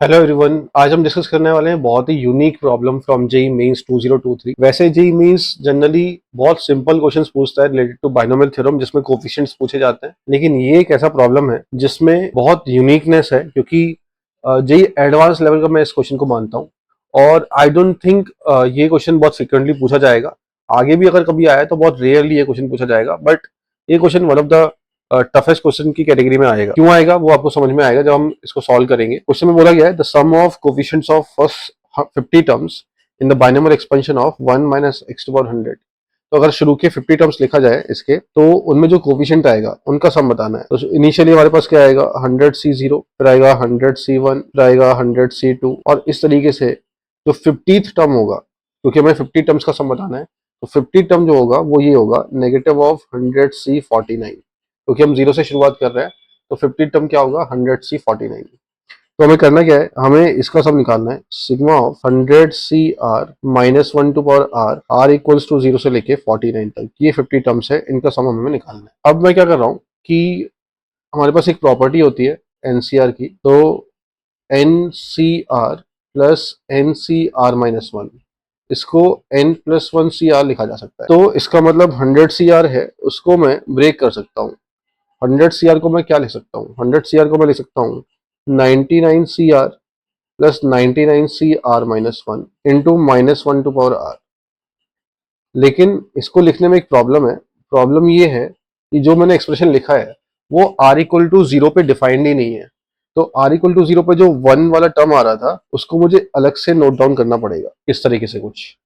Hello everyone, आज हम discuss करने वाले हैं बहुत ही unique problem from JEE Mains 2023। वैसे जेईई मेंस जनरली बहुत सिंपल क्वेश्चंस पूछता है रिलेटेड टू बाइनोमियल थ्योरम जिसमें कोफिशिएंट्स पूछे जाते हैं, लेकिन ये एक ऐसा प्रॉब्लम है जिसमें बहुत यूनिकनेस है क्योंकि जेईई एडवांस लेवल का मैं इस क्वेश्चन को मानता हूँ। और आई डोंट थिंक ये क्वेश्चन बहुत फ्रिक्वेंटली पूछा जाएगा। आगे भी अगर कभी आया तो बहुत रेयरली ये क्वेश्चन पूछा जाएगा, बट ये question one of the toughest question की कैटेगरी में आएगा। क्यों आएगा वो आपको समझ में आएगा जब हम इसको सॉल्व करेंगे। क्वेश्चन में बोला गया है the sum of coefficients of first 50 terms in the binomial expansion of 1 minus x to power 100। तो अगर शुरू के 50 टर्म्स लिखा जाए इसके, तो उनमें जो कोफिशिएंट आएगा उनका सम बताना है। तो इनिशियली हमारे पास क्या आएगा, 100c0, फिर आएगा 100c1, फिर आएगा 100c2, और इस तरीके से जो 50th टर्म होगा, क्योंकि हमें 50 टर्म्स का सम बताना है, तो 50 टर्म जो होगा वो ये होगा नेगेटिव ऑफ 100c49। क्योंकि हम जीरो से शुरुआत कर रहे हैं तो 50 टर्म क्या होगा, 100c49। तो हमें करना क्या है, हमें इसका सब निकालना है। Sigma of 100cr minus 1 to power r, r equals to 0 से लेके 49 तक, ये 50 टर्म्स है, इनका सम हमें निकालना है। अब मैं क्या कर रहा हूँ कि हमारे पास एक प्रॉपर्टी होती है एनसीआर की, तो एनसीआर प्लस एनसीआर माइनस 1, इसको n प्लस 1cr लिखा जा सकता है। तो इसका मतलब 100cr है, उसको मैं ब्रेक कर सकता हूँ। 100cr को मैं क्या लिख सकता हूँ, 100cr को मैं लिख सकता हूँ 99cr plus 99cr minus 1 into minus 1 to power r। लेकिन इसको लिखने में एक प्रॉब्लम है। प्रॉब्लम ये है कि जो मैंने एक्सप्रेशन लिखा है वो r इक्वल टू 0 पे डिफाइंड ही नहीं है। तो r इक्वल टू 0 पे जो 1 वाला टर्म आ रहा था उसको मुझे अलग से नोट डाउन करना पड़ेगा इस तरीके से कुछ,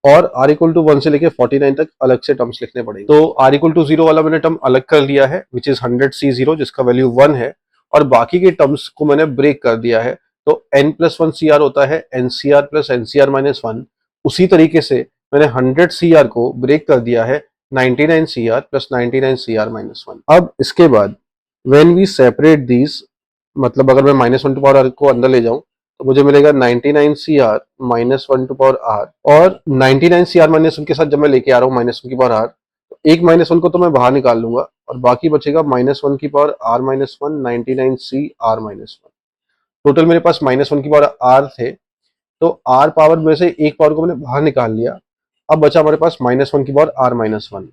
और r इक्वल टू 1 से लेके 49 तक अलग से टर्म्स लिखने पड़ेंगे। तो r इक्वल टू 0 वाला मैंने टर्म अलग कर लिया है विच इज 100c0 जिसका वैल्यू 1 है, और बाकी के टर्म्स को मैंने ब्रेक कर दिया है। तो n प्लस 1cr होता है ncr प्लस ncr माइनस 1। उसी तरीके से मैंने 100cr को ब्रेक कर दिया है 99cr प्लस 99cr माइनस 1। अब इसके बाद व्हेन वी सेपरेट दीज, मतलब अगर मैं माइनस 1 टू पावर r को अंदर ले जाऊं तो मुझे मिलेगा 99cr minus 1 to power r, और 99cr माइनस 1 के साथ जब मैं लेके आ रहा हूँ माइनस 1 की पावर r, तो एक माइनस 1 को तो मैं बाहर निकाल लूंगा और बाकी बचेगा माइनस 1 की power r minus 1, 99cr minus 1। Total मेरे पास माइनस 1 की पावर r थे, तो r पावर में से एक पावर को मैंने बाहर निकाल लिया। अब बचा हमारे पास माइनस 1 की पावर r माइनस 1।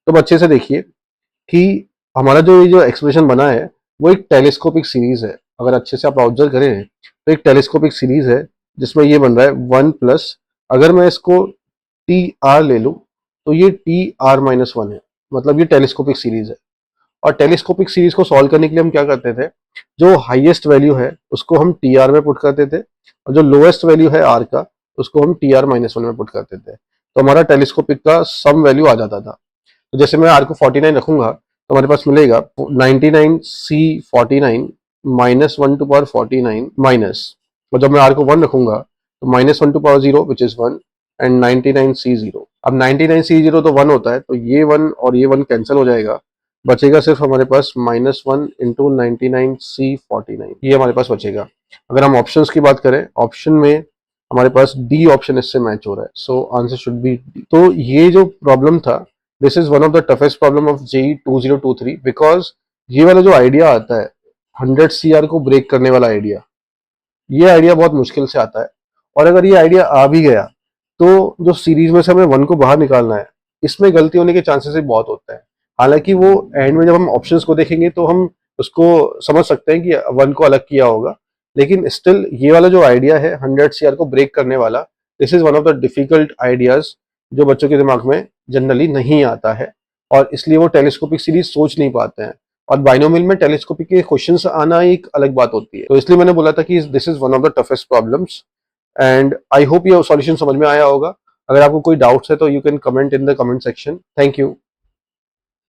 तो अच्छे से देखिए कि हमारा जो ये जो एक्सप्रेशन बना है वो एक टेलीस्कोपिक सीरीज है। अगर अच्छे से आप ऑब्जर्व करें तो एक टेलीस्कोपिक सीरीज है जिसमें ये बन रहा है 1 प्लस, अगर मैं इसको टी आर ले लूं तो ये टी आर माइनस 1 है, मतलब ये टेलीस्कोपिक सीरीज है। और टेलीस्कोपिक सीरीज को सॉल्व करने के लिए हम क्या करते थे, जो हाईएस्ट वैल्यू है उसको हम टी आर में पुट करते थे, और जो लोएस्ट वैल्यू है आर का उसको हम टी आर माइनस 1 में पुट करते थे, तो हमारा टेलीस्कोपिक का सम वैल्यू आ जाता था। तो जैसे मैं आर को 49 रखूंगा तो हमारे पास मिलेगा 99c49 minus 1 to power 49 minus, और जब मैं आर को 1 रखूंगा तो minus 1 to power 0 which is 1 and 99c0। अब 99c0 तो 1 होता है, तो ये 1 और ये 1 कैंसिल हो जाएगा, बचेगा सिर्फ हमारे पास माइनस 1 इंटू 99c49, ये हमारे पास बचेगा। अगर हम ऑप्शंस की बात करें, ऑप्शन में हमारे पास डी ऑप्शन इससे मैच हो रहा है, so answer should be D. तो ये जो प्रॉब्लम था, this is one of the toughest problem of JEE 2023, because ये वाला जो आइडिया आता है 100cr को ब्रेक करने वाला आइडिया, ये आइडिया बहुत मुश्किल से आता है। और अगर ये आइडिया आ भी गया तो जो सीरीज में से हमें 1 को बाहर निकालना है, इसमें गलती होने के चांसेस भी बहुत होते हैं। हालांकि वो एंड में जब हम ऑप्शंस को देखेंगे तो हम उसको समझ सकते हैं कि 1 को अलग किया होगा, लेकिन स्टिल ये वाला जो आइडिया है 100cr को ब्रेक करने वाला, this is one of the difficult ideas जो बच्चों के दिमाग में जनरली नहीं आता है, और इसलिए वो टेलीस्कोपिक सीरीज सोच नहीं पाते हैं। और बाइनोमियल में टेलीस्कोपिक के क्वेश्चंस आना एक अलग बात होती है, तो इसलिए मैंने बोला था कि this is one of the toughest problems. And I hope ये सॉल्यूशन समझ में आया होगा। अगर आपको कोई डाउट्स है तो you can comment in the comment section. Thank you.